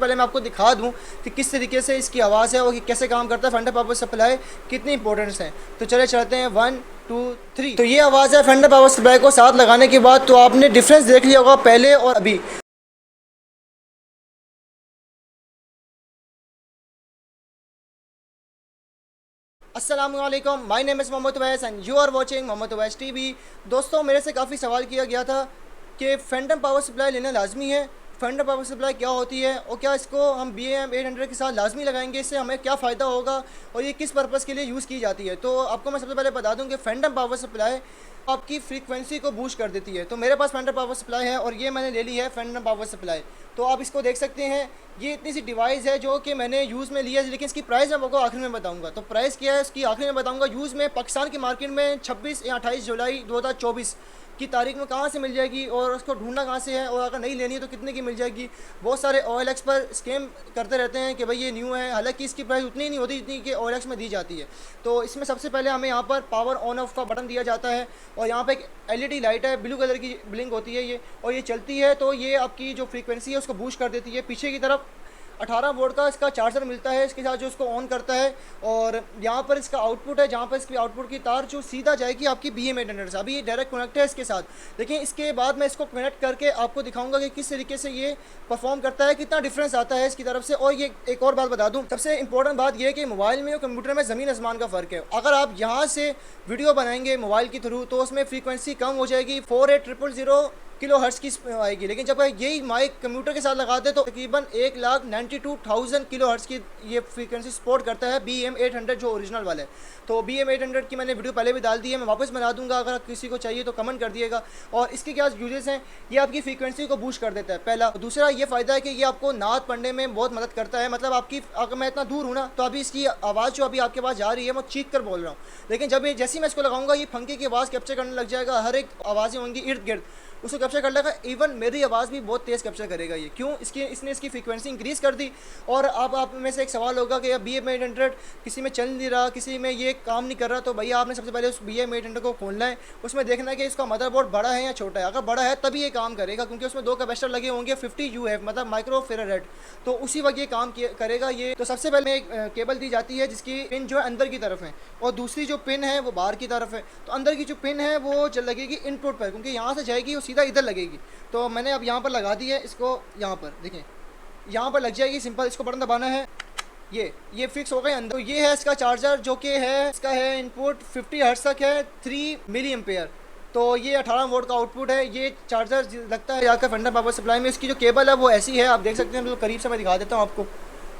पहले मैं आपको दिखा दूं कि किस तरीके से इसकी आवाज़ है और कि कैसे काम करता है फेंडर पावर सप्लाई, कितनी इंपॉर्टेंस है। तो चले चलते हैं 1 2 3। तो ये आवाज़ है फेंडर पावर सप्लाई को साथ लगाने के बाद। तो आपने डिफरेंस देख लिया होगा पहले और अभी। अस्सलामुअलैकुम, my name is Mohammad Owais and you are watching Mohammad Owais TV. दोस्तों, मेरे से काफ़ी सवाल किया गया था कि फैंटम पावर सप्लाई लेना लाजमी है, फैंटम पावर सप्लाई क्या होती है और क्या इसको हम BM800 के साथ लाजमी लगाएंगे, इससे हमें क्या फ़ायदा होगा और ये किस पर्पज़ के लिए यूज़ की जाती है। तो आपको मैं सबसे पहले बता दूं कि फैंटम पावर सप्लाई आपकी फ्रीक्वेंसी को बूस्ट कर देती है। तो मेरे पास फैंटम पावर सप्लाई है और ये मैंने ले ली है फैंटम पावर सप्लाई। तो आप इसको देख सकते हैं, ये इतनी सी डिवाइस है जो कि मैंने यूज़ में लिया है, लेकिन इसकी प्राइस मैं आपको आखिर में बताऊंगा। तो प्राइस क्या है इसकी आखिर में बताऊंगा। यूज़ में पाकिस्तान की मार्केट में 26 या 28 जुलाई 2024 की तारीख में कहाँ से मिल जाएगी और उसको ढूंढना कहाँ से है, और अगर नहीं लेनी है तो कितने की मिल जाएगी। बहुत सारे OLX पर स्कैम करते रहते हैं कि भाई ये न्यू है, हालांकि इसकी प्राइस उतनी ही नहीं होती जितनी कि OLX में दी जाती है। तो इसमें सबसे पहले हमें यहाँ पर पावर ऑन ऑफ का बटन दिया जाता है और यहाँ पर एक LED लाइट है, ब्लू कलर की ब्लिंक होती है ये, और ये चलती है तो ये आपकी जो फ्रीक्वेंसी है उसको बूस्ट कर देती है। पीछे की तरफ 18 वोल्ट का इसका चार्जर मिलता है इसके साथ जो इसको ऑन करता है, और यहाँ पर इसका आउटपुट है जहाँ पर इसकी आउटपुट की तार जो सीधा जाएगी आपकी BM800 से। अभी ये डायरेक्ट कनेक्ट है इसके साथ, लेकिन इसके बाद मैं इसको कनेक्ट करके आपको दिखाऊंगा कि किस तरीके से ये परफॉर्म करता है, कितना डिफरेंस आता है इसकी तरफ से। और ये एक और बात बता दूँ, सबसे इंपॉर्टेंट बात ये है कि मोबाइल में और कंप्यूटर में ज़मीन आसमान का फ़र्क है। अगर आप यहाँ से वीडियो बनाएंगे मोबाइल के थ्रू तो उसमें फ्रीक्वेंसी कम हो जाएगी, 4800 किलो हर्ट्ज़ की आएगी, लेकिन जब यही माइक कंप्यूटर के साथ लगाते तो तकरीबन 1,92,000 किलो हर्ट्ज़ की ये फ्रीक्वेंसी सपोर्ट करता है BM800 जो ओरिजिनल वाला है। तो BM800 की मैंने वीडियो पहले भी डाल दी है, मैं वापस बना दूंगा, अगर किसी को चाहिए तो कमेंट कर दिएगा। और इसके क्या यूजेस हैं, ये आपकी फ्रीक्वेंसी को बूस्ट कर देता है पहला। दूसरा ये फ़ायदा है कि ये आपको नात पढ़ने में बहुत मदद करता है। मतलब आपकी, अगर मैं इतना दूर हूँ ना तो अभी इसकी आवाज़ जो अभी आपके पास जा रही है मैं चीख कर बोल रहा हूँ, लेकिन जब ये जैसे ही मैं इसको लगाऊंगा ये पंखे की आवाज़ कैप्चर करने लग जाएगा। हर एक आवाज़ें होंगी इर्द गिर्द उसको कैप्चर कर लेगा। इवन मेरी आवाज़ भी बहुत तेज़ कैप्चर करेगा ये। क्यों? इसने इसकी फ्रीक्वेंसी इंक्रीज़ कर दी। और अब आप में से एक सवाल होगा कि अब BM800 किसी में चल नहीं रहा, किसी में ये काम नहीं कर रहा, तो भैया आपने सबसे पहले उस BM800 को खोलना है, उसमें देखना है कि इसका मदरबोर्ड बड़ा है या छोटा है। अगर बड़ा है तभी ये काम करेगा, क्योंकि उसमें 2 कैपेसिटर लगे होंगे 50 UF मतलब माइक्रो फेराड, तो उसी वक्त ये काम करेगा ये। तो सबसे पहले एक केबल दी जाती है जिसकी पिन जो है अंदर की तरफ है और दूसरी जो पिन है वो बाहर की तरफ है। तो अंदर की जो पिन है वो लगेगी इनपुट पर, क्योंकि यहाँ से जाएगी वो सीधा इधर लगेगी। तो मैंने अब यहाँ पर लगा दी है इसको, यहाँ पर देखें, यहाँ पर लग जाएगी। सिंपल इसको बटन दबाना है, ये फिक्स हो गए अंदर। तो ये है इसका चार्जर जो कि है, इसका है इनपुट 50 हर्ट्ज तक है, 3 मिली एम्पेयर। तो ये 18 वोल्ट का आउटपुट है। ये चार्जर लगता है जाकर फंडर पावर सप्लाई में। इसकी जो केबल है वो ऐसी है, आप देख सकते हैं, बिल्कुल करीब से मैं दिखा देता हूँ आपको।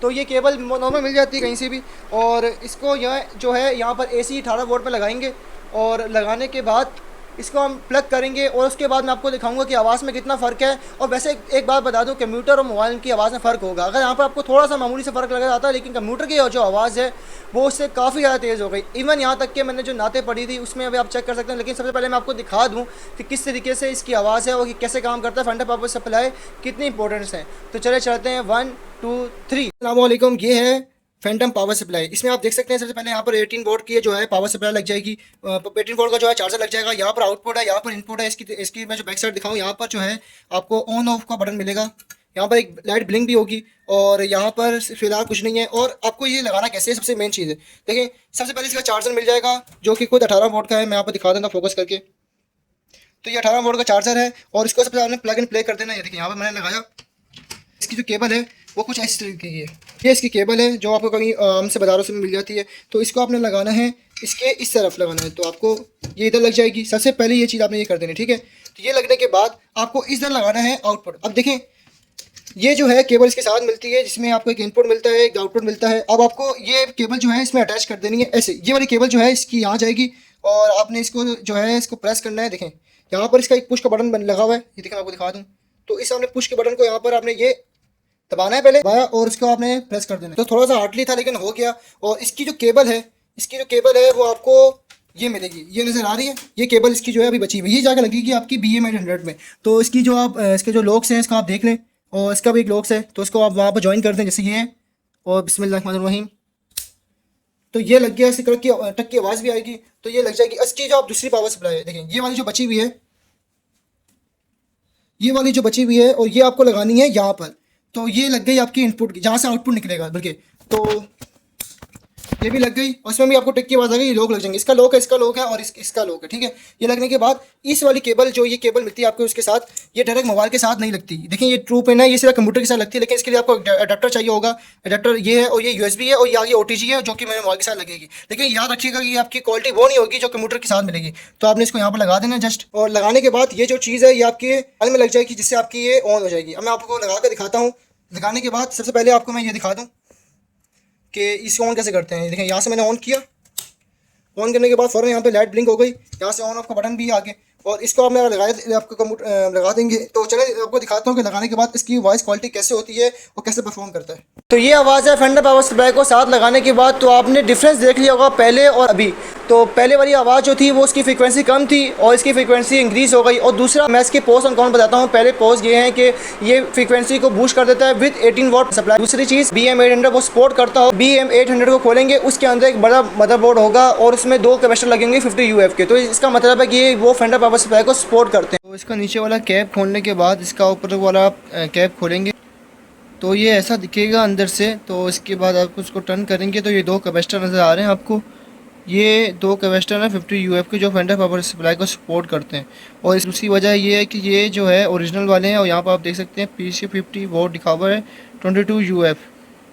तो ये केबल नॉर्मल मिल जाती है कहीं से भी, और इसको यह जो है यहाँ पर AC 18 वोल्ट पर लगाएंगे और लगाने के बाद इसको हम प्लग करेंगे, और उसके बाद मैं आपको दिखाऊंगा कि आवाज़ में कितना फ़र्क है। और वैसे एक बात बता दूं, कंप्यूटर और मोबाइल की आवाज़ में फ़र्क होगा। अगर यहाँ पर आपको थोड़ा सा मामूली से फ़र्क लग जाता है, लेकिन कंप्यूटर की जो आवाज़ है वो उससे काफ़ी ज़्यादा तेज़ हो गई। इवन यहाँ तक कि मैंने जो नातें पढ़ी थी उसमें अभी आप चेक कर सकते हैं। लेकिन सबसे पहले मैं आपको दिखा दूँ कि किस तरीके से इसकी आवाज़ है और कैसे काम करता है फंडर पावर सप्लाई, कितनी इंपॉर्टेंस है। तो चले चलते हैं 1 2 3। अस्सलामुअलैकुम, ये है फैंटम पावर सप्लाई। इसमें आप देख सकते हैं सबसे पहले यहाँ पर 18 वोल्ट की जो है पावर सप्लाई लग जाएगी। 18 वोल्ट का जो है चार्जर लग जाएगा। यहाँ पर आउटपुट है, यहाँ पर इनपुट है। इसकी मैं जो बैक साइड दिखाऊँ, यहाँ पर जो है आपको ऑन ऑफ का बटन मिलेगा। यहाँ पर एक लाइट ब्लिंक भी होगी, और यहाँ पर फिलहाल कुछ नहीं है। और आपको ये लगाना कैसे है, सबसे मेन चीज़ है। देखिए, सबसे पहले इसका चार्जर मिल जाएगा जो कि खुद 18 वोल्ट का है। मैं यहाँ पर दिखा देता फोकस करके। तो ये 18 वोल्ट का चार्जर है, और इसको सबसे पहले प्लग एंड प्ले कर देना है। देखिए यहाँ पर मैंने लगाया। इसकी जो केबल है वो कुछ इस तरीके की है। ये इसकी केबल है जो आपको कहीं हमसे बाज़ारों से मिल जाती है। तो इसको आपने लगाना है, इसके इस तरफ लगाना है, तो आपको ये इधर लग जाएगी। सबसे पहले ये चीज़ आपने ये कर देनी, ठीक है। तो ये लगने के बाद आपको इधर लगाना है आउटपुट। अब देखें, ये जो है केबल इसके साथ मिलती है, जिसमें आपको एक इनपुट मिलता है, एक आउटपुट मिलता है। अब आपको ये केबल जो है इसमें अटैच कर देनी है ऐसे। ये वाली केबल जो है इसकी यहाँ जाएगी, और आपने इसको जो है इसको प्रेस करना है। देखें यहाँ पर इसका एक पुश का बटन लगा हुआ है, ये देखें आपको दिखा दूँ। तो इस आपने पुश के बटन को यहाँ पर आपने ये दबाना है पहले, दबाया और इसको आपने प्रेस कर देना है। तो थोड़ा सा हार्डली था लेकिन हो गया। और इसकी जो केबल है वो आपको ये मिलेगी, ये नज़र आ रही है। ये केबल इसकी जो है अभी बची हुई, ये जाकर लगेगी आपकी BM800 में। तो इसकी जो आप इसके जो लॉक्स हैं इसको आप देख लें, और इसका भी एक लॉक्स है, तो इसको आप वहाँ पर ज्वाइन कर दें जैसे ये है। और बिस्मिल्लाहिर्रहमानिर्रहीम, तो ये लग गया। इसकी टक की आवाज़ भी आएगी, तो ये लग जाएगी। इसकी जो आप दूसरी पावर सप्लाई है, देखें ये वाली जो बची हुई है, ये वाली जो बची हुई है, और ये आपको लगानी है यहाँ पर। तो ये लग गई आपकी इनपुट की, जहाँ से आउटपुट निकलेगा बल्कि, तो ये भी लग गई। और इसमें भी आपको टिक की आवाज़ आ गई, ये लॉक लग जाएंगे। इसका लॉक है, इसका लॉक है और इसका लॉक है, ठीक है। ये लगने के बाद इस वाली केबल, जो ये केबल मिलती है आपको उसके साथ, ये डायरेक्ट मोबाइल के साथ नहीं लगती। देखिए ये ट्रू पिन है, ये सीधा कंप्यूटर के साथ लगती है, लेकिन इसके लिए आपको अडेप्टर चाहिए होगा। अडेप्टर ये है और ये यूएसबी है और ये आगे OTG है जो कि मेरे मोबाइल के साथ लगेगी। लेकिन याद रखिएगा कि आपकी क्वालिटी वो नहीं होगी जो कंप्यूटर के साथ मिलेगी। तो आपने इसको यहाँ पर लगा देना जस्ट, और लगाने के बाद ये जो चीज़ है ये आपके हाल में लग जाएगी, जिससे आपकी ये ऑन हो जाएगी। अब मैं आपको लगा कर दिखाता हूँ। लगाने के बाद सबसे पहले आपको मैं ये दिखा दूँ कि इसको ऑन कैसे करते हैं। देखें यहाँ से मैंने ऑन किया, ऑन करने के बाद फ़ौरन यहाँ पे लाइट ब्लिंक हो गई, यहाँ से ऑन ऑफ का बटन भी आ गया। और इसको आप लगा देंगे। तो चले आपको दिखाता हूँ कि लगाने के बाद इसकी वॉइस क्वालिटी कैसे होती है और कैसे परफॉर्म करता है। तो ये आवाज़ है फेंडर पावर सप्लाई को साथ लगाने के बाद। तो आपने डिफरेंस देख लिया होगा पहले और अभी। तो पहले वाली आवाज़ जो थी वो उसकी फ्रीक्वेंसी कम थी और इसकी फ्रीक्वेंसी इंक्रीज़ हो गई। और दूसरा मैं इसके पोज ऑन कौन बताता हूँ। पहले पोज ये है कि ये फ्रीक्वेंसी को बूस्ट कर देता है विद 18 वॉट सप्लाई। दूसरी चीज़ BM800 वो सपोर्ट करता हो। BM800 को खोलेंगे, उसके अंदर एक बड़ा मदरबोर्ड होगा और उसमें 2 कैपेसिटर लगेंगे 50 UF के। तो इसका मतलब है कि वो फेंडर पावर सप्लाई को सपोर्ट करते हैं। तो इसका नीचे वाला कैप खोलने के बाद इसका ऊपर वाला कैप खोलेंगे तो ये ऐसा दिखेगा अंदर से। तो इसके बाद आप उसको टर्न करेंगे तो ये 2 कैपेसिटर नज़र आ रहे हैं आपको। ये 2 कैपेसिटर हैं 50 UF के जो फेंडर पावर सप्लाई को सपोर्ट करते हैं। और दूसरी वजह ये है कि ये जो है ओरिजिनल वाले हैं और यहाँ पर आप देख सकते हैं पीछे 50 वोट लिखा हुआ है, 22 UF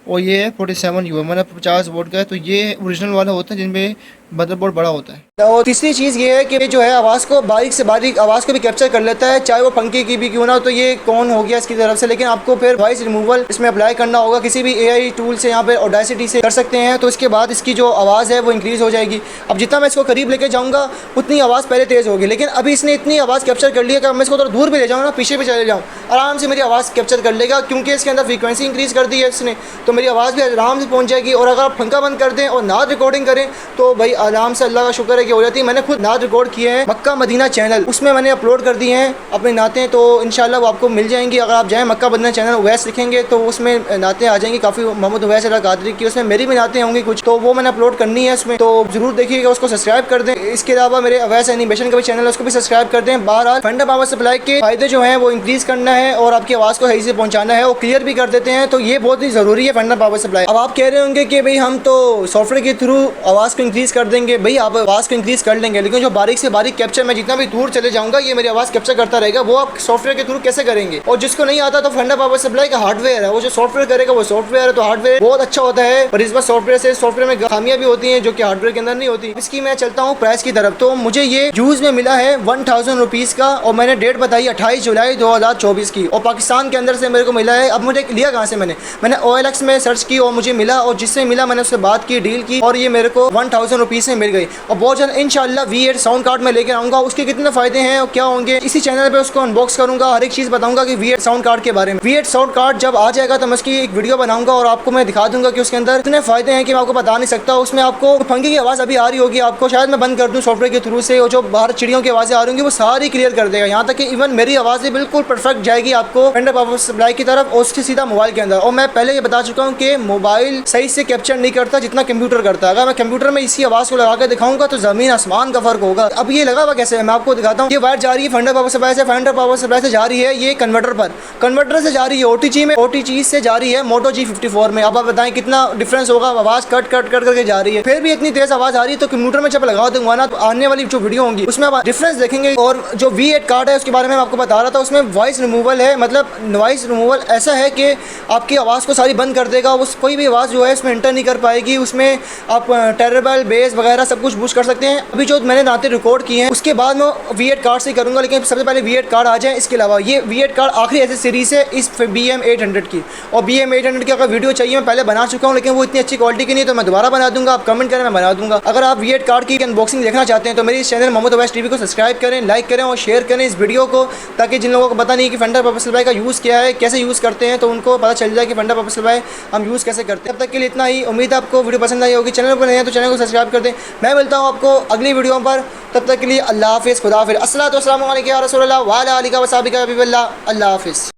और ये है 47 UF, मतलब 50 वोट का है। तो ये ओरिजिनल वाला होता है जिनमें मदरबोर्ड बड़ा होता है। और तीसरी चीज़ ये है कि जो है आवाज़ को बारीक से बारीक आवाज़ को भी कैप्चर कर लेता है, चाहे वो पंखे की भी क्यों ना। तो ये कौन हो गया इसकी तरफ से, लेकिन आपको फिर वॉइस रिमूवल इसमें अप्लाई करना होगा किसी भी AI टूल से, यहाँ पे ऑडेसिटी से कर सकते हैं। तो इसके बाद इसकी जो आवाज़ है वो इंक्रीज़ हो जाएगी। अब जितना मैं इसको करीब लेके जाऊँगा उतनी आवाज़ पहले तेज़ होगी, लेकिन अभी इसने इतनी आवाज़ कैप्चर कर ली है कि मैं इसको थोड़ा दूर भी ले जाऊँ ना, पीछे भी चले जाऊँ, आराम से मेरी आवाज़ कैप्चर कर लेगा, क्योंकि इसके अंदर फ्रीक्वेंसी इंक्रीज़ कर दी है इसने। तो मेरी आवाज़ भी आराम से पहुँच जाएगी। और अगर आप पंखा बंद कर दें और नाद रिकॉर्डिंग करें तो भाई आराम से अल्लाह का शुक्र है कि हो जाती है। मैंने खुद नात रिकॉर्ड किए हैं मक्का मदीना चैनल, उसमें मैंने अपलोड कर दिए हैं अपनी नातें। तो इंशाल्लाह वो आपको मिल जाएंगी। अगर आप जाएं मक्का मदीना चैनल उवैस लिखेंगे तो उसमें नातें आ जाएंगी काफ़ी, मोहम्मद उवैस अला कादरी की। उसमें मेरी भी नातें होंगी कुछ, तो वो मैंने अपलोड करनी है उसमें। तो ज़रूर देखिएगा, उसको सब्सक्राइब कर दें। इसके अलावा मेरे उवैस एनिमेशन का भी चैनल है, उसको भी सब्सक्राइब कर दें। बहरहाल फेंडर पावर सप्लाई के फ़ायदे जो हैं वो इंक्रीज़ करना है और आपकी आवाज़ को सही से पहुँचाना है, वो क्लियर भी कर देते हैं। तो ये बहुत ही ज़रूरी है फेंडर पावर सप्लाई। अब आप कह रहे होंगे कि भाई हम तो सॉफ्टवेयर के थ्रू आवाज़ को इंक्रीज़ कर देंगे। भाई आप आवाज़ को इंक्रीज़ कर लेंगे, लेकिन जो बारीक से बारीक कैप्चर, मैं जितना भी दूर चले जाऊंगा ये मेरी आवाज़ कैप्चर करता रहेगा, वो आप सॉफ्टवेयर के थ्रू कैसे करेंगे। और जिसको नहीं आता तो फेंडर पावर सप्लाई का हार्डवेयर है, वो जो सॉफ्टवेयर करेगा वो सॉफ्टवेयर है। तो हार्डवेयर बहुत अच्छा होता है, पर इस बार सॉफ्टवेयर में खामियां भी होती हैं जो कि हार्डवेयर के अंदर नहीं होती। इसकी मैं चलता हूँ प्राइस की तरफ। तो मुझे ये यूज़ में मिला है 1000 रुपीज़ का, और मैंने डेट बताई 28 जुलाई 2024 की, और पाकिस्तान के अंदर से मेरे को मिला है। अब मुझे लिया कहाँ से मैंने OLX में सर्च की और मुझे मिला, और जिससे मिला मैंने उससे बात की, डील की, और ये मेरे को 1000 रुपीज़ में मिल गई। और बहुत जल्द इंशाल्लाह V8 साउंड कार्ड में लेकर आऊँगा। उसके कितने फ़ायदे हैं और क्या होंगे इसी चैनल पे उसको अनबॉक्स करूँगा, हर एक चीज़ बताऊँगा कि V8 साउंड कार्ड के बारे में। V8 साउंड कार्ड जब आ जाएगा तो मैं उसकी एक वीडियो बनाऊँगा और आपको मैं दिखा दूँगा कि उसके अंदर इतने फ़ायदे हैं कि मैं आपको बता नहीं सकता। उसमें आपको पंखे की आवाज़ अभी आ रही होगी, आपको शायद मैं बंद कर दूँ सॉफ्टवेयर के थ्रू से, और जो बाहर चिड़ियों की आवाज़ें आ रही होंगी वो सारी क्लियर कर देगा। यहाँ तक कि इवन मेरी आवाज़ भी बिल्कुल परफेक्ट जाएगी आपको फेंडर पावर सप्लाई की तरफ, और उससे सीधा मोबाइल के अंदर। और मैं पहले ये बता चुका हूँ कि मोबाइल सही से कैप्चर नहीं करता जितना कंप्यूटर करता है। अगर मैं कंप्यूटर में इसी आवाज़ को लगा कर दिखाऊंगा तो ज़मीन आसमान का फ़र्क होगा। अब ये लगा हुआ कैसे है मैं आपको दिखाता हूँ। ये वायर जा रही है फेंडर पावर सप्लाई से, फेंडर पावर सप्लाई से जा रही है ये कन्वर्टर से जा रही है OTG से जा रही है Moto G54 में। अब आप बताएं कितना डिफरेंस होगा, आवाज़ कट करके जा रही है, फिर भी इतनी तेज़ आवाज़ आ रही है। तो कंप्यूटर में जब लगा दूंगा ना तो आने वाली जो वीडियो होंगी उसमें आप डिफरेंस देखेंगे। और जो V8 कार्ड है उसके बारे में आपको बता रहा था, उसमें वॉइस रिमूवल है, मतलब वॉइस रिमूवल ऐसा है कि आपकी आवाज़ को सारी बंद कर देगा। उस कोई भी आवाज़ जो है उसमें इंटर नहीं कर पाएगी। उसमें आप टेरेबल बेस वगैरह सब कुछ बूस्ट कर सकते हैं। अभी जो मैंने नाते रिकॉर्ड किए हैं उसके बाद मैं V8 कार्ड से करूँगा, लेकिन सबसे पहले V8 कार्ड आ जाए। इसके अलावा ये V8 कार्ड आखिरी ऐसी सीरीज़ है इस BM800 की, और BM800 की अगर वीडियो चाहिए मैं पहले बना चुका हूँ, लेकिन वो इतनी अच्छी क्वालिटी की नहीं, तो मैं दोबारा बना दूंगा। आप कमेंट करें, मैं बना दूंगा। अगर आप V8 कार्ड की अनबॉक्सिंग देखना चाहते हैं तो मेरे इस चैनल मोहम्मद उवैस टीवी को सब्सक्राइब करें, लाइक करें और शेयर करें इस वीडियो को, ताकि जिन लोगों को पता नहीं कि फेंडर पावर सप्लाई का यूज़ क्या है, कैसे यूज़ करते हैं, तो उनको पता चल जाए कि फेंडर पावर सप्लाई हम यूज़ कैसे करते हैं। तब तक के लिए इतना ही। उम्मीद है आपको वीडियो पसंद आई होगी। चैनल पर नए हैं तो चैनल को सब्सक्राइब कर दें। मैं मिलता हूँ आपको अगली वीडियो पर, तब तक के लिए अल्लाह हाफ़िज़, खुदा हाफ़िज़, अस्सलातु वस्सलामु अलैका या रसूलल्लाह व अला आलिका व सहाबिका हबीबल्लाह, अल्लाह हाफ़िज़।